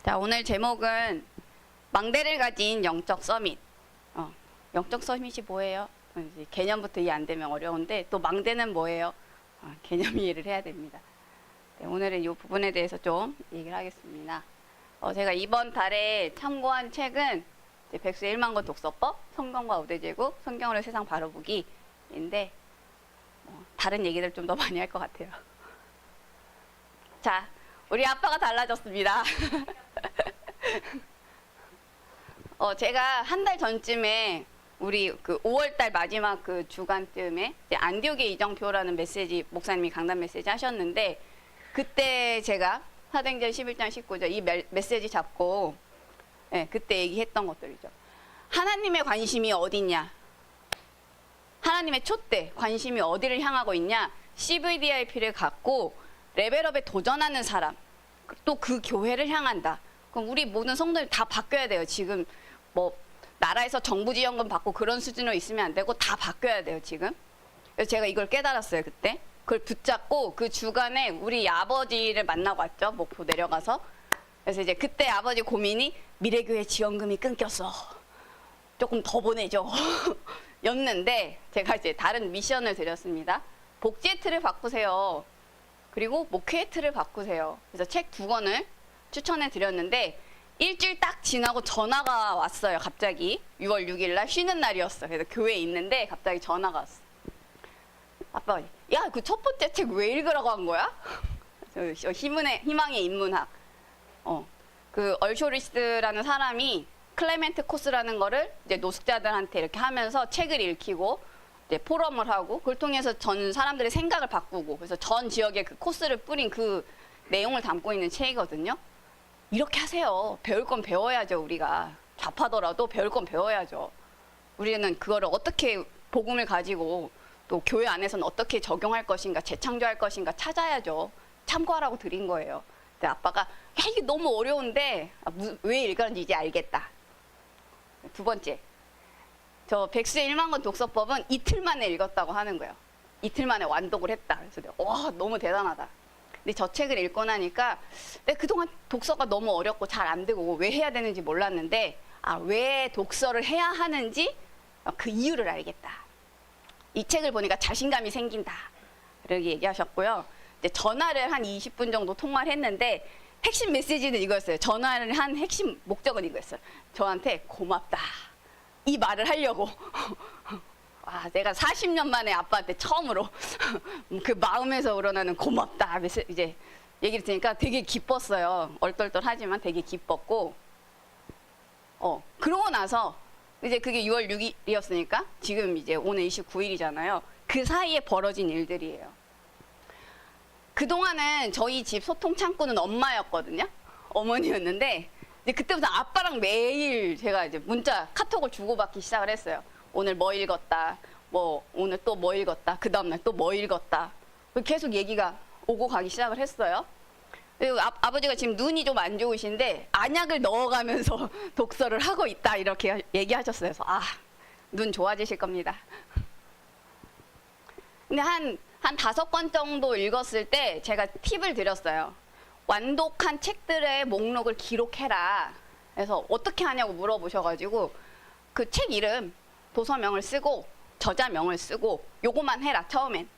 자, 오늘 제목은 망대를 가진 영적 서밋. 영적 서밋이 뭐예요? 이제 개념부터 이해 안 되면 어려운데 또 망대는 뭐예요? 개념 이해를 해야 됩니다. 네, 오늘은 이 부분에 대해서 좀 얘기를 하겠습니다. 제가 이번 달에 참고한 책은 이제 백수의 1만권 독서법, 성경과 우대제국, 성경으로 세상 바로보기인데 다른 얘기들 좀 더 많이 할 것 같아요. 자, 우리 아빠가 달라졌습니다. 제가 한 달 전쯤에 우리 그 5월달 마지막 그 주간쯤에 이제 안디옥의 이정표라는 메시지 목사님이 강단 메시지 하셨는데 그때 제가 사도행전 11장 19절 이 메시지 잡고 그때 얘기했던 것들이죠. 하나님의 관심이 어디냐? 하나님의 촛대 관심이 어디를 향하고 있냐? CVDIP를 갖고 레벨업에 도전하는 사람 또 그 교회를 향한다. 그럼 우리 모든 성도들 다 바뀌어야 돼요. 지금 뭐 나라에서 정부 지원금 받고 그런 수준으로 있으면 안 되고 다 바뀌어야 돼요. 지금. 그래서 제가 이걸 깨달았어요. 그때. 그걸 붙잡고 그 주간에 우리 아버지를 만나고 왔죠. 목포 내려가서. 그래서 이제 그때 아버지 고민이 미래교회 지원금이 끊겼어. 조금 더 보내줘. 였는데 제가 이제 다른 미션을 드렸습니다. 복지의 틀을 바꾸세요. 그리고 목회의 틀을 바꾸세요. 그래서 책 2권을 추천해 드렸는데 일주일 딱 지나고 전화가 왔어요. 갑자기 6월 6일 날 쉬는 날이었어. 그래서 교회에 있는데 갑자기 전화가 왔어. 아빠가 야, 그 첫 번째 책 왜 읽으라고 한 거야? 희망의 인문학. 그 얼쇼리스라는 사람이 클레멘트 코스라는 거를 이제 노숙자들한테 이렇게 하면서 책을 읽히고 이제 포럼을 하고 그걸 통해서 전 사람들의 생각을 바꾸고 그래서 전 지역에 그 코스를 뿌린 그 내용을 담고 있는 책이거든요. 이렇게 하세요. 배울 건 배워야죠. 우리가 좌파더라도 배울 건 배워야죠. 우리는 그거를 어떻게 복음을 가지고 또 교회 안에서는 어떻게 적용할 것인가 재창조할 것인가 찾아야죠. 참고하라고 드린 거예요. 근데 아빠가 야, 이게 너무 어려운데 왜 읽었는지 이제 알겠다. 두 번째, 저 백수의 1만권 독서법은 이틀 만에 읽었다고 하는 거예요. 이틀 만에 완독을 했다. 그래서 내가 와, 너무 대단하다. 근데 저 책을 읽고 나니까 내가 그동안 독서가 너무 어렵고 잘 안 되고 왜 해야 되는지 몰랐는데 왜 독서를 해야 하는지 그 이유를 알겠다. 이 책을 보니까 자신감이 생긴다. 이렇게 얘기하셨고요. 이제 전화를 한 20분 정도 통화를 했는데 핵심 메시지는 이거였어요. 전화를 한 핵심 목적은 이거였어요. 저한테 고맙다. 이 말을 하려고. 내가 40년 만에 아빠한테 처음으로 그 마음에서 우러나는 고맙다. 이제 얘기를 들으니까 되게 기뻤어요. 얼떨떨하지만 되게 기뻤고. 그러고 나서 이제 그게 6월 6일이었으니까 지금 이제 오늘 29일이잖아요. 그 사이에 벌어진 일들이에요. 그동안은 저희 집 소통 창구는 엄마였거든요. 어머니였는데 이제 그때부터 아빠랑 매일 제가 이제 문자, 카톡을 주고받기 시작을 했어요. 오늘 뭐 읽었다. 오늘 또 뭐 읽었다. 그 다음날 또 뭐 읽었다. 계속 얘기가 오고 가기 시작을 했어요. 그리고 아버지가 지금 눈이 좀 안 좋으신데 안약을 넣어가면서 독서를 하고 있다. 이렇게 얘기하셨어요. 그래서 눈 좋아지실 겁니다. 근데 한 5권 정도 읽었을 때 제가 팁을 드렸어요. 완독한 책들의 목록을 기록해라. 그래서 어떻게 하냐고 물어보셔가지고 그 책 이름, 도서명을 쓰고 저자명을 쓰고 요거만 해라 처음엔.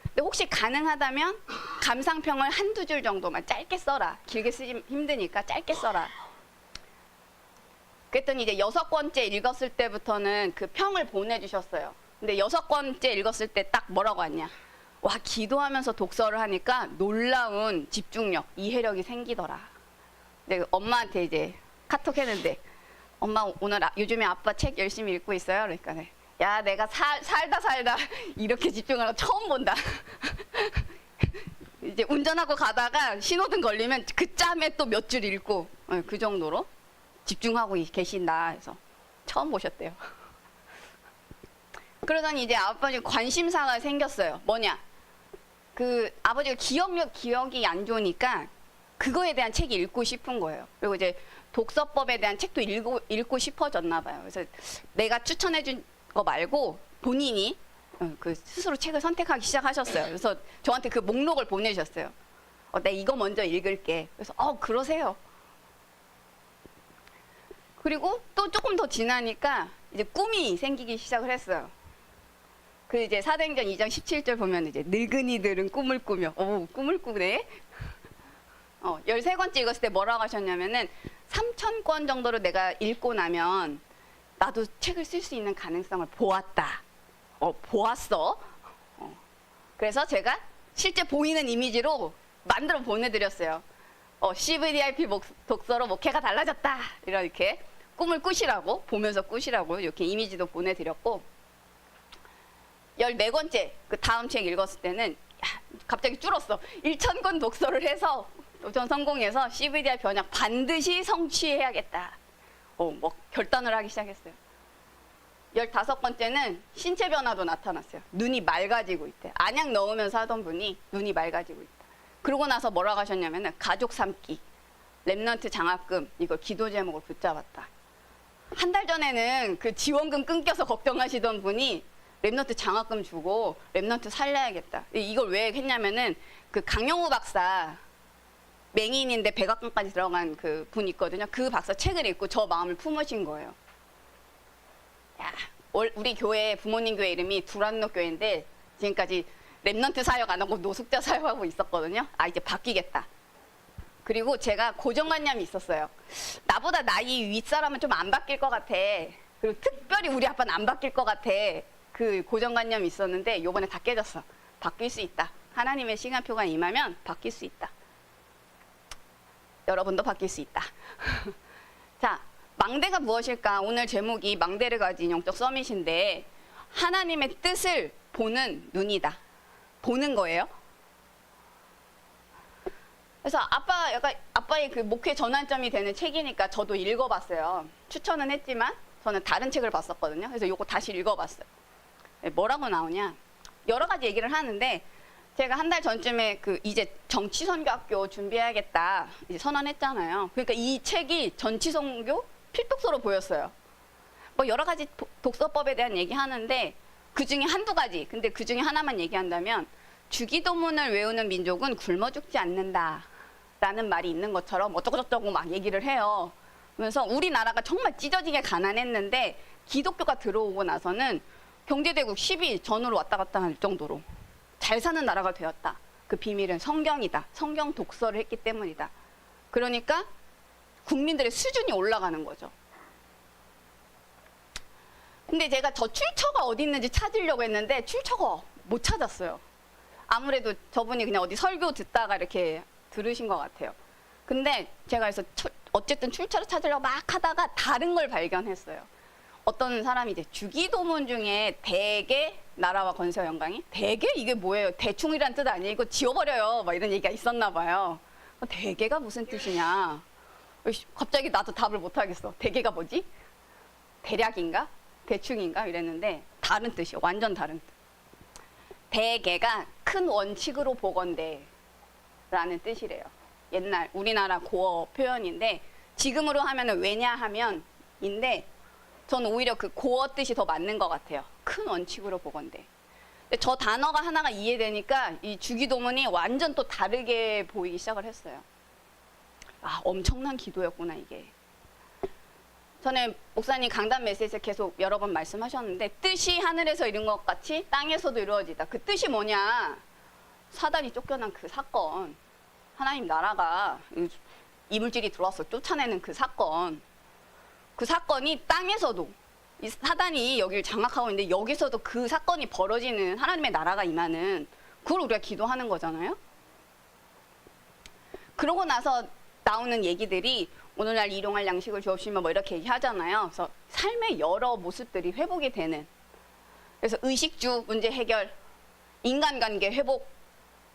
근데 혹시 가능하다면 감상평을 1-2줄 정도만 짧게 써라. 길게 쓰기 힘드니까 짧게 써라. 그랬더니 이제 6권째 읽었을 때부터는 그 평을 보내주셨어요. 근데 6권째 읽었을 때 딱 뭐라고 하냐. 와, 기도하면서 독서를 하니까 놀라운 집중력, 이해력이 생기더라. 근데 엄마한테 이제 카톡 했는데 엄마 오늘 요즘에 아빠 책 열심히 읽고 있어요. 그러니까 야, 내가 살다 이렇게 집중하는 거 처음 본다. 이제 운전하고 가다가 신호등 걸리면 그 짬에 또 몇 줄 읽고 그 정도로 집중하고 계신다 해서 처음 보셨대요. 그러더니 이제 아버지 관심사가 생겼어요. 뭐냐? 그 아버지가 기억이 안 좋으니까 그거에 대한 책이 읽고 싶은 거예요. 그리고 이제 독서법에 대한 책도 읽고 싶어졌나 봐요. 그래서 내가 추천해 준 거 말고 본인이 그 스스로 책을 선택하기 시작하셨어요. 그래서 저한테 그 목록을 보내주셨어요. 내가 이거 먼저 읽을게. 그래서 그러세요. 그리고 또 조금 더 지나니까 이제 꿈이 생기기 시작을 했어요. 그 이제 사도행전 2장 17절 보면 이제 늙은이들은 꿈을 꾸며, 오, 꿈을 꾸네? 13권째 읽었을 때 뭐라고 하셨냐면은 3,000권 정도로 내가 읽고 나면 나도 책을 쓸 수 있는 가능성을 보았다. 보았어. 그래서 제가 실제 보이는 이미지로 만들어 보내드렸어요. CVDIP 독서로 목회가 달라졌다. 이렇게 꿈을 꾸시라고, 보면서 꾸시라고 이렇게 이미지도 보내드렸고, 14권째 그 다음 책 읽었을 때는 갑자기 줄었어. 1,000권 독서를 해서 도전 성공해서 CVDI 변약 반드시 성취해야겠다. 뭐 결단을 하기 시작했어요. 15번째는 신체 변화도 나타났어요. 눈이 맑아지고 있대. 안약 넣으면서 하던 분이 눈이 맑아지고 있다. 그러고 나서 뭐라고 하셨냐면은 가족 삼기, 랩넌트 장학금, 이걸 기도 제목을 붙잡았다. 한 달 전에는 그 지원금 끊겨서 걱정하시던 분이 랩넌트 장학금 주고 랩넌트 살려야겠다. 이걸 왜 했냐면은 그 강영우 박사, 맹인인데 백악관까지 들어간 그 분 있거든요. 그 박사 책을 읽고 저 마음을 품으신 거예요. 야, 우리 교회, 부모님 교회 이름이 두란노 교회인데 지금까지 랩넌트 사역 안 하고 노숙자 사역하고 있었거든요. 이제 바뀌겠다. 그리고 제가 고정관념이 있었어요. 나보다 나이 윗사람은 좀 안 바뀔 것 같아. 그리고 특별히 우리 아빠는 안 바뀔 것 같아. 그 고정관념이 있었는데 요번에 다 깨졌어. 바뀔 수 있다. 하나님의 시간표가 임하면 바뀔 수 있다. 여러분도 바뀔 수 있다. 자, 망대가 무엇일까? 오늘 제목이 망대를 가진 영적 서밋인데 하나님의 뜻을 보는 눈이다. 보는 거예요. 그래서 아빠의 그 목회 전환점이 되는 책이니까 저도 읽어봤어요. 추천은 했지만 저는 다른 책을 봤었거든요. 그래서 요거 다시 읽어봤어요. 뭐라고 나오냐? 여러 가지 얘기를 하는데 제가 한 달 전쯤에 이제 정치선교학교 준비해야겠다 이제 선언했잖아요. 그러니까 이 책이 정치선교 필독서로 보였어요. 뭐 여러 가지 독서법에 대한 얘기하는데 그 중에 한두 가지. 근데 그 중에 하나만 얘기한다면 주기도문을 외우는 민족은 굶어 죽지 않는다. 라는 말이 있는 것처럼 어쩌고저쩌고 막 얘기를 해요. 그러면서 우리나라가 정말 찢어지게 가난했는데 기독교가 들어오고 나서는 경제대국 10위 전후로 왔다 갔다 할 정도로 잘 사는 나라가 되었다. 그 비밀은 성경이다. 성경 독서를 했기 때문이다. 그러니까 국민들의 수준이 올라가는 거죠. 근데 제가 저 출처가 어디 있는지 찾으려고 했는데 출처가 못 찾았어요. 아무래도 저분이 그냥 어디 설교 듣다가 이렇게 들으신 것 같아요. 근데 제가 그래서 어쨌든 출처를 찾으려고 막 하다가 다른 걸 발견했어요. 어떤 사람이 이제 주기도문 중에 대개 나라와 권세와 영광이 대개 이게 뭐예요? 대충이란 뜻 아니에요? 이거 지워버려요. 막 이런 얘기가 있었나 봐요. 대개가 무슨 뜻이냐? 갑자기 나도 답을 못 하겠어. 대개가 뭐지? 대략인가? 대충인가? 이랬는데 다른 뜻이요. 완전 다른 뜻. 대개가 큰 원칙으로 보건대 라는 뜻이래요. 옛날 우리나라 고어 표현인데 지금으로 하면은 왜냐하면 인데 저는 오히려 그 고어 뜻이 더 맞는 것 같아요. 큰 원칙으로 보건대. 근데 저 단어가 하나가 이해되니까 이 주기도문이 완전 또 다르게 보이기 시작을 했어요. 엄청난 기도였구나 이게. 전에 목사님 강단 메시지에서 계속 여러 번 말씀하셨는데 뜻이 하늘에서 이룬 것 같이 땅에서도 이루어지다. 그 뜻이 뭐냐? 사단이 쫓겨난 그 사건. 하나님 나라가 이물질이 들어와서 쫓아내는 그 사건. 그 사건이 땅에서도 이 사단이 여기를 장악하고 있는데 여기서도 그 사건이 벌어지는 하나님의 나라가 임하는 그걸 우리가 기도하는 거잖아요. 그러고 나서 나오는 얘기들이 오늘날 일용할 양식을 주옵시며 뭐 이렇게 얘기하잖아요. 그래서 삶의 여러 모습들이 회복이 되는. 그래서 의식주 문제 해결, 인간관계 회복,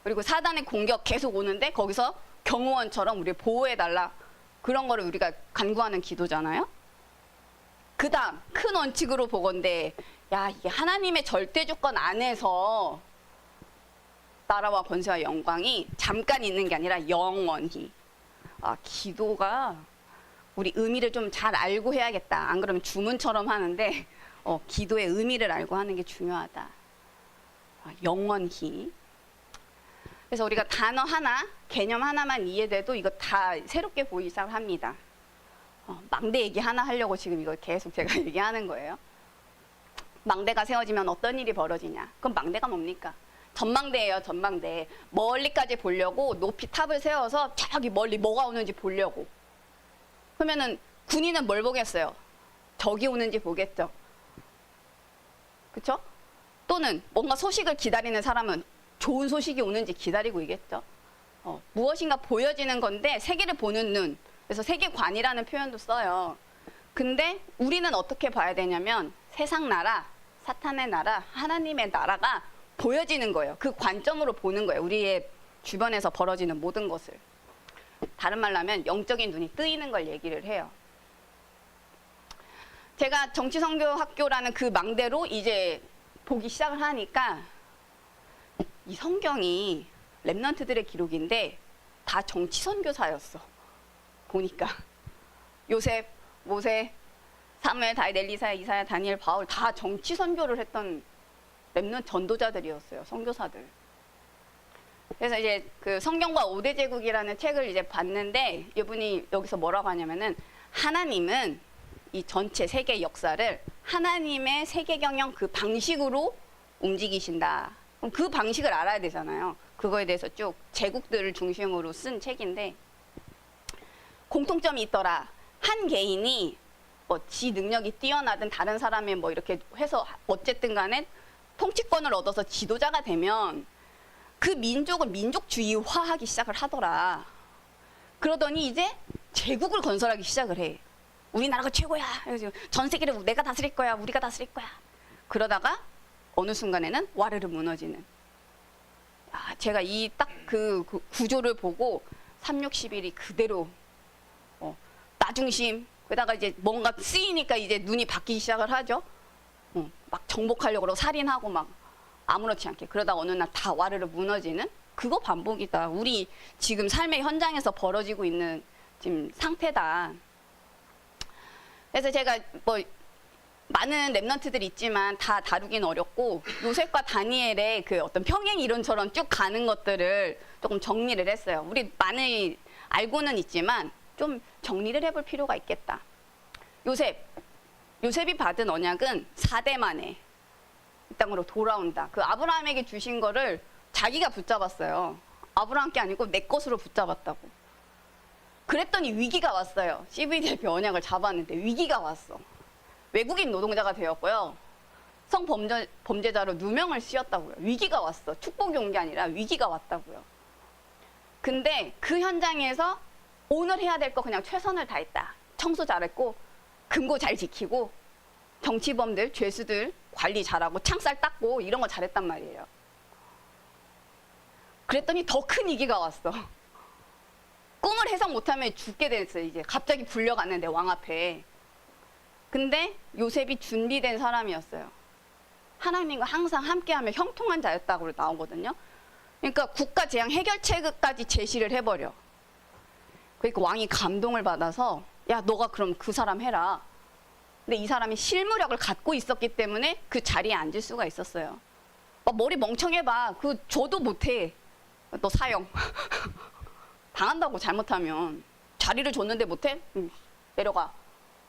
그리고 사단의 공격 계속 오는데 거기서 경호원처럼 우리 보호해달라. 그런 거를 우리가 간구하는 기도잖아요. 그 다음 큰 원칙으로 보건대 이게 하나님의 절대 주권 안에서 나라와 권세와 영광이 잠깐 있는 게 아니라 영원히. 기도가 우리 의미를 좀 잘 알고 해야겠다. 안 그러면 주문처럼 하는데 기도의 의미를 알고 하는 게 중요하다. 영원히. 그래서 우리가 단어 하나, 개념 하나만 이해돼도 이거 다 새롭게 보이기 시작합니다. 망대 얘기 하나 하려고 지금 이걸 계속 제가 얘기하는 거예요. 망대가 세워지면 어떤 일이 벌어지냐? 그럼 망대가 뭡니까? 전망대예요, 전망대. 멀리까지 보려고 높이 탑을 세워서 저기 멀리 뭐가 오는지 보려고. 그러면은 군인은 뭘 보겠어요? 적이 오는지 보겠죠. 그쵸? 또는 뭔가 소식을 기다리는 사람은 좋은 소식이 오는지 기다리고 있겠죠. 무엇인가 보여지는 건데 세계를 보는 눈. 그래서 세계관이라는 표현도 써요. 근데 우리는 어떻게 봐야 되냐면 세상 나라, 사탄의 나라, 하나님의 나라가 보여지는 거예요. 그 관점으로 보는 거예요. 우리의 주변에서 벌어지는 모든 것을. 다른 말로 하면 영적인 눈이 뜨이는 걸 얘기를 해요. 제가 정치선교학교라는 그 망대로 이제 보기 시작을 하니까 이 성경이 렘넌트들의 기록인데 다 정치선교사였어. 보니까 요셉, 모세, 사무엘, 다윗, 엘리사, 이사야, 다니엘, 바울 다 정치선교를 했던 렘넌트 전도자들이었어요. 선교사들. 그래서 이제 그 성경과 5대 제국이라는 책을 이제 봤는데 이분이 여기서 뭐라고 하냐면은 하나님은 이 전체 세계 역사를 하나님의 세계 경영 그 방식으로 움직이신다. 그럼 그 방식을 알아야 되잖아요. 그거에 대해서 쭉 제국들을 중심으로 쓴 책인데 공통점이 있더라. 한 개인이 뭐 지 능력이 뛰어나든 다른 사람의 뭐 이렇게 해서 어쨌든 간에 통치권을 얻어서 지도자가 되면 그 민족을 민족주의화하기 시작을 하더라. 그러더니 이제 제국을 건설하기 시작을 해. 우리나라가 최고야. 전 세계를 내가 다스릴 거야. 우리가 다스릴 거야. 그러다가 어느 순간에는 와르르 무너지는. 제가 이 딱 그 구조를 보고 361이 그대로 나중심. 그러다가 이제 뭔가 쓰이니까 이제 눈이 바뀌기 시작을 하죠. 막 정복하려고 그러고 살인하고 막 아무렇지 않게. 그러다가 어느 날 다 와르르 무너지는 그거 반복이다. 우리 지금 삶의 현장에서 벌어지고 있는 지금 상태다. 그래서 제가 뭐 많은 렘넌트들이 있지만 다 다루긴 어렵고 요셉과 다니엘의 그 어떤 평행 이론처럼 쭉 가는 것들을 조금 정리를 했어요. 우리 많이 알고는 있지만 좀 정리를 해볼 필요가 있겠다. 요셉이 받은 언약은 4대 만에 이 땅으로 돌아온다. 그 아브라함에게 주신 거를 자기가 붙잡았어요. 아브라함께 아니고 내 것으로 붙잡았다고. 그랬더니 위기가 왔어요. CVDF 언약을 잡았는데 위기가 왔어. 외국인 노동자가 되었고요. 성범죄자로 누명을 씌웠다고요. 위기가 왔어. 축복이 온 게 아니라 위기가 왔다고요. 근데 그 현장에서 오늘 해야 될 거 그냥 최선을 다했다. 청소 잘했고 금고 잘 지키고 정치범들, 죄수들 관리 잘하고 창살 닦고 이런 거 잘했단 말이에요. 그랬더니 더 큰 위기가 왔어. 꿈을 해석 못하면 죽게 됐어요. 이제 갑자기 불려갔는데 왕 앞에. 근데 요셉이 준비된 사람이었어요. 하나님과 항상 함께하며 형통한 자였다고 나오거든요. 그러니까 국가 재앙 해결책까지 제시를 해버려. 그러니까 왕이 감동을 받아서 야 너가 그럼 그 사람 해라. 근데 이 사람이 실무력을 갖고 있었기 때문에 그 자리에 앉을 수가 있었어요. 머리 멍청해봐. 그 줘도 못해. 너 사형. 당한다고 잘못하면. 자리를 줬는데 못해? 내려가.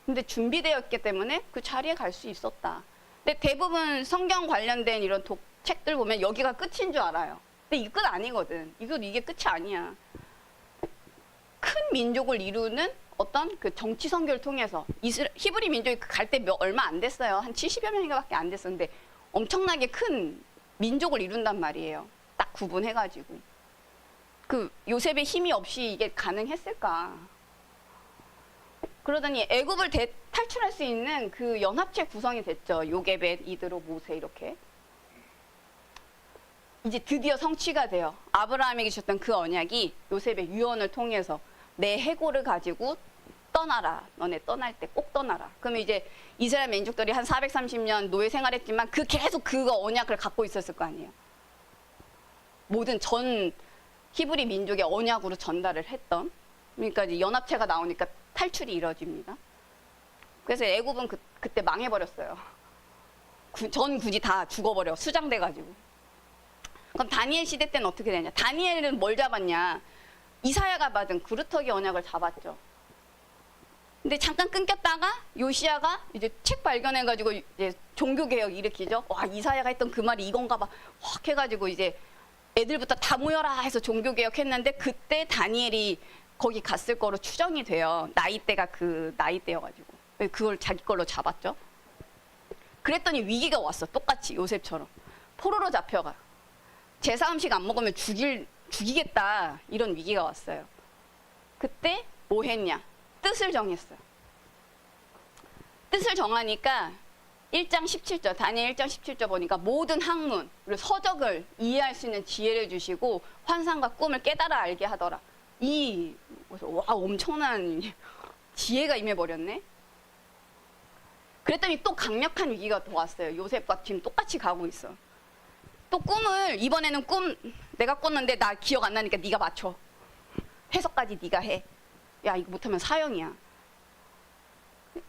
근데 준비되어 있기 때문에 그 자리에 갈 수 있었다. 근데 대부분 성경 관련된 이런 책들 보면 여기가 끝인 줄 알아요. 근데 이게 끝 아니거든. 이게 끝이 아니야. 큰 민족을 이루는 어떤 그 정치 선교를 통해서 히브리 민족이 갈 때 얼마 안 됐어요. 한 70여 명인가밖에 안 됐었는데 엄청나게 큰 민족을 이룬단 말이에요. 딱 구분해가지고. 그 요셉의 힘이 없이 이게 가능했을까? 그러더니 애굽을 탈출할 수 있는 그 연합체 구성이 됐죠. 요게벳, 이드로, 모세 이렇게. 이제 드디어 성취가 돼요. 아브라함에게 주셨던 그 언약이 요셉의 유언을 통해서 내 해골을 가지고 떠나라. 너네 떠날 때 꼭 떠나라. 그러면 이제 이스라엘 민족들이 한 430년 노예 생활했지만 계속 그거 언약을 갖고 있었을 거 아니에요. 모든 전 히브리 민족의 언약으로 전달을 했던. 그러니까 이제 연합체가 나오니까 탈출이 이루어집니다. 그래서 애굽은 그때 망해버렸어요. 전 군이 다 죽어버려. 수장돼가지고. 그럼 다니엘 시대 때는 어떻게 되냐? 다니엘은 뭘 잡았냐? 이사야가 받은 그루터기 언약을 잡았죠. 근데 잠깐 끊겼다가 요시야가 이제 책 발견해가지고 이제 종교개혁 일으키죠. 와, 이사야가 했던 그 말이 이건가 봐. 확 해가지고 이제 애들부터 다 모여라 해서 종교개혁 했는데 그때 다니엘이 거기 갔을 거로 추정이 돼요. 나이대가 그 나이대여가지고. 그걸 자기 걸로 잡았죠. 그랬더니 위기가 왔어. 똑같이 요셉처럼. 포로로 잡혀가. 제사 음식 안 먹으면 죽이겠다. 이런 위기가 왔어요. 그때 뭐 했냐? 뜻을 정했어요. 뜻을 정하니까 1장 17절, 다니엘 1장 17절 보니까 모든 학문, 그리고 서적을 이해할 수 있는 지혜를 주시고 환상과 꿈을 깨달아 알게 하더라. 와, 엄청난 지혜가 임해버렸네. 그랬더니 또 강력한 위기가 더 왔어요. 요셉과 지금 똑같이 가고 있어. 또 꿈을, 이번에는 꿈 내가 꿨는데 나 기억 안 나니까 네가 맞춰. 해석까지 네가 해. 야, 이거 못하면 사형이야.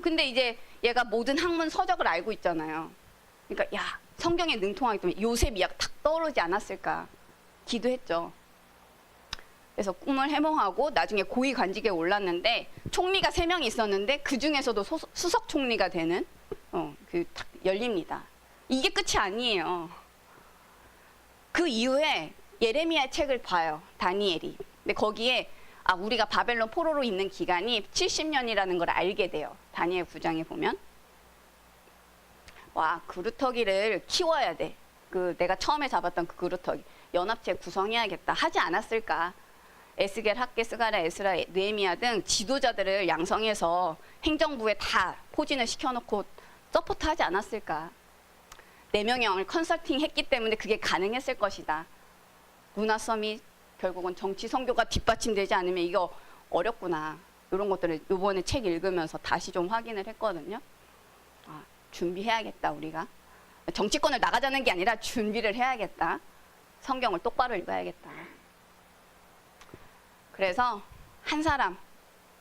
근데 이제 얘가 모든 학문 서적을 알고 있잖아요. 그러니까 야, 성경에 능통하기 때문에 요셉 이야기 탁 떠오르지 않았을까 기도했죠. 그래서 꿈을 해몽하고 나중에 고위 관직에 올랐는데 총리가 3명이 있었는데 그 중에서도 수석 총리가 되는 딱 열립니다. 이게 끝이 아니에요. 그 이후에 예레미야 책을 봐요. 다니엘이. 근데 거기에 우리가 바벨론 포로로 있는 기간이 70년이라는 걸 알게 돼요. 다니엘 9장에 보면. 와, 그루터기를 키워야 돼. 내가 처음에 잡았던 그 그루터기. 연합체 구성해야겠다. 하지 않았을까? 에스겔, 학개, 스가랴, 에스라, 느헤미야 등 지도자들을 양성해서 행정부에 다 포진을 시켜놓고 서포트하지 않았을까? 4명의 왕을 컨설팅 했기 때문에 그게 가능했을 것이다. 문화 서밋, 결국은 정치 선교가 뒷받침되지 않으면 이거 어렵구나. 이런 것들을 이번에 책 읽으면서 다시 좀 확인을 했거든요. 준비해야겠다, 우리가. 정치권을 나가자는 게 아니라 준비를 해야겠다. 성경을 똑바로 읽어야겠다. 그래서 한 사람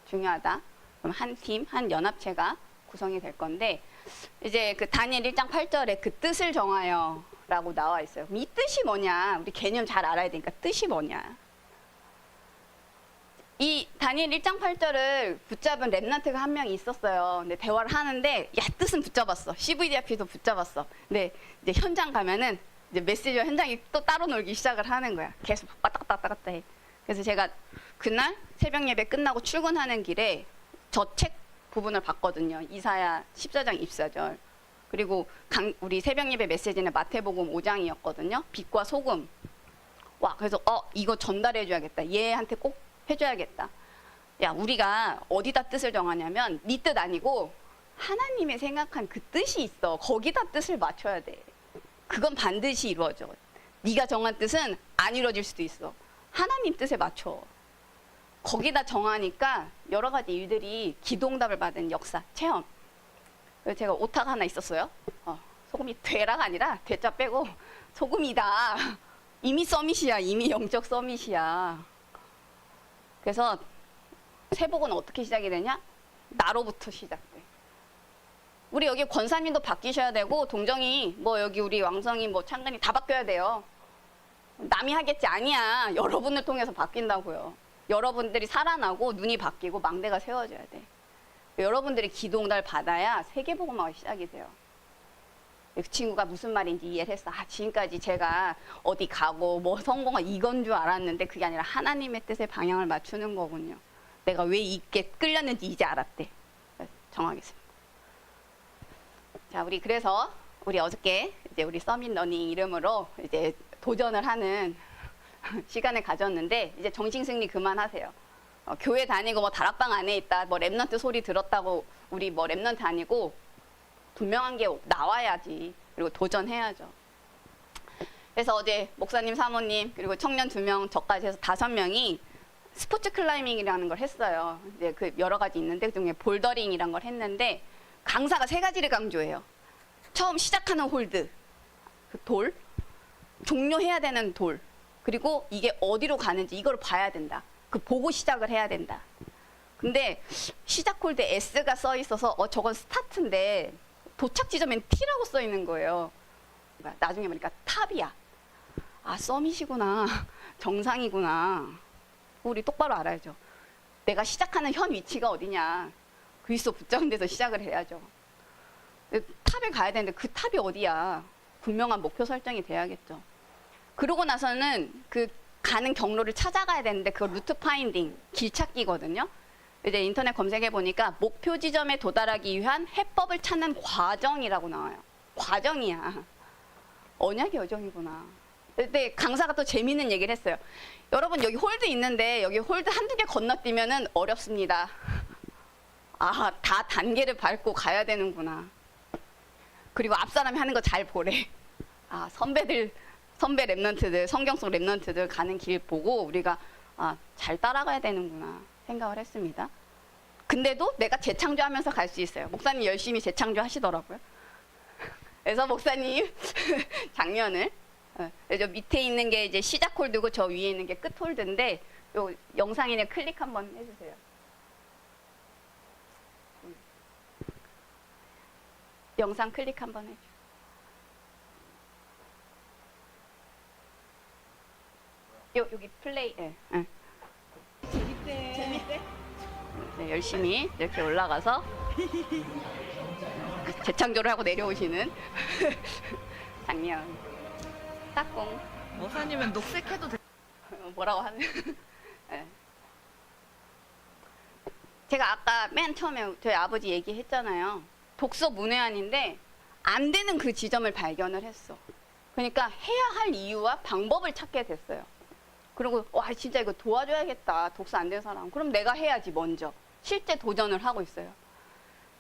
중요하다. 그럼 한 팀, 한 연합체가 구성이 될 건데 이제 그 다니엘 1장 8절에 그 뜻을 정하여 라고 나와 있어요. 그럼 이 뜻이 뭐냐? 우리 개념 잘 알아야 되니까 뜻이 뭐냐? 이 다니엘 1장 8절을 붙잡은 랩런트가 한 명 있었어요. 근데 대화를 하는데 뜻은 붙잡았어. CVDIP도 붙잡았어. 근데 이제 현장 가면은 이제 메시지와 현장이 또 따로 놀기 시작을 하는 거야. 계속 왔다 갔다 해. 그래서 제가 그날 새벽 예배 끝나고 출근하는 길에 저 책 부분을 봤거든요. 이사야 14장 24절. 그리고 우리 새벽 예배 메시지는 마태복음 5장이었거든요. 빛과 소금. 와, 그래서 이거 전달해줘야겠다. 얘한테 꼭 해줘야겠다. 야, 우리가 어디다 뜻을 정하냐면 네 뜻 아니고 하나님이 생각한 그 뜻이 있어. 거기다 뜻을 맞춰야 돼. 그건 반드시 이루어져. 네가 정한 뜻은 안 이루어질 수도 있어. 하나님 뜻에 맞춰. 거기다 정하니까 여러 가지 일들이 기도응답을 받은 역사, 체험. 그래서 제가 오타가 하나 있었어요. 소금이 되라가 아니라 되자 빼고 소금이다. 이미 서밋이야. 이미 영적 서밋이야. 그래서 세복은 어떻게 시작이 되냐? 나로부터 시작돼. 우리 여기 권사님도 바뀌셔야 되고 동정이 여기 우리 왕성이 창근이 다 바뀌어야 돼요. 남이 하겠지 아니야. 여러분을 통해서 바뀐다고요. 여러분들이 살아나고 눈이 바뀌고 망대가 세워져야 돼. 여러분들이 기도응답을 받아야 세계복음화가 시작이 돼요. 그 친구가 무슨 말인지 이해를 했어. 지금까지 제가 어디 가고 성공한 이건 줄 알았는데 그게 아니라 하나님의 뜻에 방향을 맞추는 거군요. 내가 왜 이게 끌렸는지 이제 알았대. 정하겠습니다. 자, 그래서 우리 어저께 이제 우리 서밋 러닝 이름으로 이제 도전을 하는 시간을 가졌는데 이제 정신 승리 그만하세요. 교회 다니고 다락방 안에 있다, 랩런트 소리 들었다고 우리 랩런트 아니고 분명한 게 나와야지. 그리고 도전해야죠. 그래서 어제 목사님, 사모님, 그리고 청년 2명, 저까지 해서 5명이 스포츠 클라이밍이라는 걸 했어요. 이제 그 여러 가지 있는데 그중에 볼더링이라는 걸 했는데 강사가 3가지를 강조해요. 처음 시작하는 홀드, 그 돌, 종료해야 되는 돌, 그리고 이게 어디로 가는지 이걸 봐야 된다. 그 보고 시작을 해야 된다. 근데 시작 홀드에 S가 써 있어서 저건 스타트인데 도착 지점엔 T라고 써 있는 거예요. 나중에 보니까 탑이야. 서밋이구나. 정상이구나. 우리 똑바로 알아야죠. 내가 시작하는 현 위치가 어디냐. 그리스도 붙잡은 데서 시작을 해야죠. 탑에 가야 되는데 그 탑이 어디야? 분명한 목표 설정이 돼야겠죠. 그러고 나서는 그 가는 경로를 찾아가야 되는데 그거 루트 파인딩, 길 찾기거든요. 이제 인터넷 검색해 보니까 목표 지점에 도달하기 위한 해법을 찾는 과정이라고 나와요. 과정이야. 언약의 여정이구나. 근데 강사가 또 재미있는 얘기를 했어요. 여러분 여기 홀드 있는데 여기 홀드 한두 개 건너뛰면은 어렵습니다. 아, 다 단계를 밟고 가야 되는구나. 그리고 앞 사람이 하는 거 잘 보래. 아, 선배 랩런트들, 성경 속 랩런트들 가는 길 보고 우리가 잘 따라가야 되는구나 생각을 했습니다. 근데도 내가 재창조하면서 갈 수 있어요. 목사님 열심히 재창조 하시더라고요. 그래서 목사님 장면을 저 밑에 있는 게 이제 시작 홀드고 저 위에 있는 게 끝 홀드인데 요 영상에 클릭 한번 해주세요. 영상 클릭 한번 해줘. 여기 플레이. 재밌대? 네, 열심히 이렇게 올라가서 재창조를 하고 내려오시는 장면. 따꿍. 목사님은 녹색해도 돼. 뭐라고 하는? 네. 제가 아까 맨 처음에 저희 아버지 얘기했잖아요. 독서 문외한인데 안 되는 그 지점을 발견을 했어. 그러니까 해야 할 이유와 방법을 찾게 됐어요. 그리고 와 진짜 이거 도와줘야겠다. 독서 안 되는 사람. 그럼 내가 해야지 먼저. 실제 도전을 하고 있어요.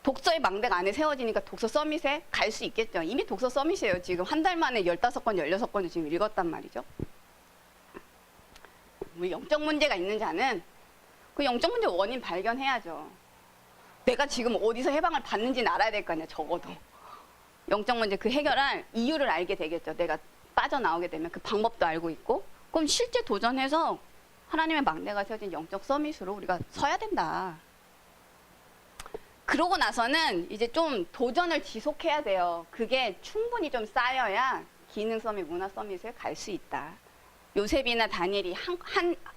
독서의 망대가 안에 세워지니까 독서 서밋에 갈 수 있겠죠. 이미 독서 서밋이에요. 지금 한 달 만에 15권, 16권을 지금 읽었단 말이죠. 뭐 영적 문제가 있는 자는 그 영적 문제 원인 발견해야죠. 내가 지금 어디서 해방을 받는지는 알아야 될 거 아니야, 적어도. 영적 문제 그 해결할 이유를 알게 되겠죠. 내가 빠져나오게 되면 그 방법도 알고 있고. 그럼 실제 도전해서 하나님의 망대가 세워진 영적 서밋으로 우리가 서야 된다. 그러고 나서는 이제 좀 도전을 지속해야 돼요. 그게 충분히 좀 쌓여야 기능 서밋, 문화 서밋에 갈 수 있다. 요셉이나 다니엘이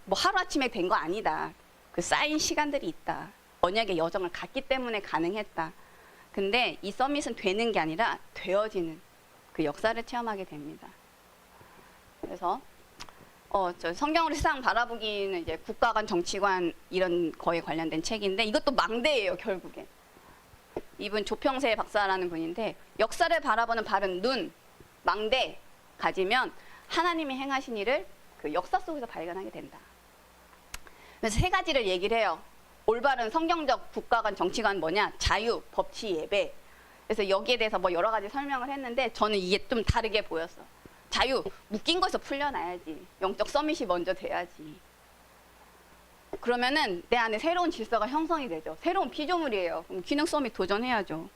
뭐 하루아침에 된 거 아니다. 그 쌓인 시간들이 있다. 언약의 여정을 갔기 때문에 가능했다. 근데 이 서밋은 되는 게 아니라 되어지는 그 역사를 체험하게 됩니다. 그래서 저 성경으로 세상 바라보기는 이제 국가관, 정치관 이런 거에 관련된 책인데 이것도 망대예요, 결국에. 이분 조평세 박사라는 분인데 역사를 바라보는 바른 눈, 망대 가지면 하나님이 행하신 일을 그 역사 속에서 발견하게 된다. 그래서 세 가지를 얘기를 해요. 올바른 성경적 국가관, 정치관 뭐냐? 자유, 법치, 예배. 그래서 여기에 대해서 뭐 여러 가지 설명을 했는데 저는 이게 좀 다르게 보였어. 자유, 묶인 거에서 풀려나야지. 영적 서밋이 먼저 돼야지. 그러면은 내 안에 새로운 질서가 형성이 되죠. 새로운 피조물이에요. 그럼 기능 서밋 도전해야죠.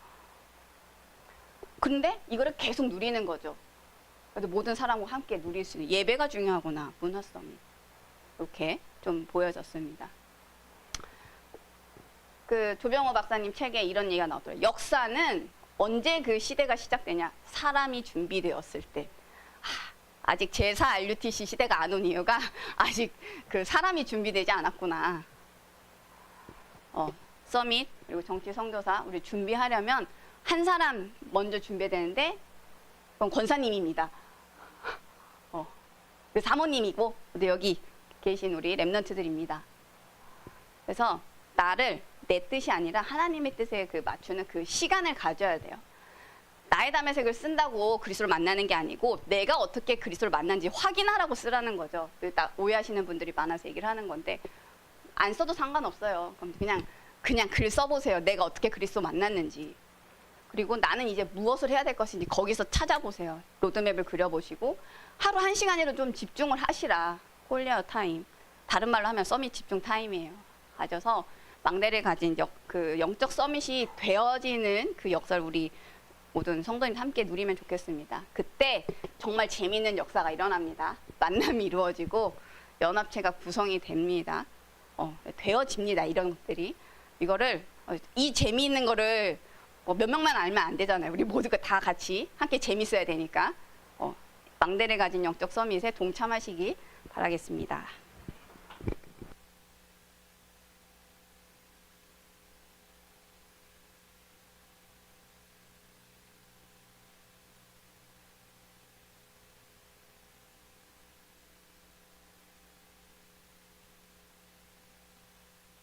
근데 이거를 계속 누리는 거죠. 그래도 모든 사람과 함께 누릴 수 있는 예배가 중요하구나. 문화 서밋. 이렇게 좀 보여졌습니다. 그 조병호 박사님 책에 이런 얘기가 나오더라고요. 역사는 언제 그 시대가 시작되냐? 사람이 준비되었을 때. 아직 제4 RUTC 시대가 안 온 이유가 아직 그 사람이 준비되지 않았구나. 서밋 그리고 정치 선교사 우리 준비하려면 한 사람 먼저 준비되는데 그건 권사님입니다. 그 사모님이고 여기 계신 우리 랩런트들입니다. 그래서 나를 내 뜻이 아니라 하나님의 뜻에 그 맞추는 그 시간을 가져야 돼요. 나의 담의 색을 쓴다고 그리스도를 만나는 게 아니고 내가 어떻게 그리스도를 만난지 확인하라고 쓰라는 거죠. 오해하시는 분들이 많아서 얘기를 하는 건데 안 써도 상관없어요. 그럼 그냥 글 써보세요. 내가 어떻게 그리스도 만났는지. 그리고 나는 이제 무엇을 해야 될 것인지 거기서 찾아보세요. 로드맵을 그려보시고 하루 1시간이라도 좀 집중을 하시라. 홀리어 타임. 다른 말로 하면 서밋 집중 타임이에요. 가져서 망대를 가진 그 영적 서밋이 되어지는 그 역사를 우리 모든 성도님 함께 누리면 좋겠습니다. 그때 정말 재미있는 역사가 일어납니다. 만남이 이루어지고 연합체가 구성이 됩니다. 되어집니다. 이런 것들이. 이거를 이 재미있는 거를 몇 명만 알면 안 되잖아요. 우리 모두가 다 같이 함께 재밌어야 되니까 망대를 가진 영적 서밋에 동참하시기 바라겠습니다.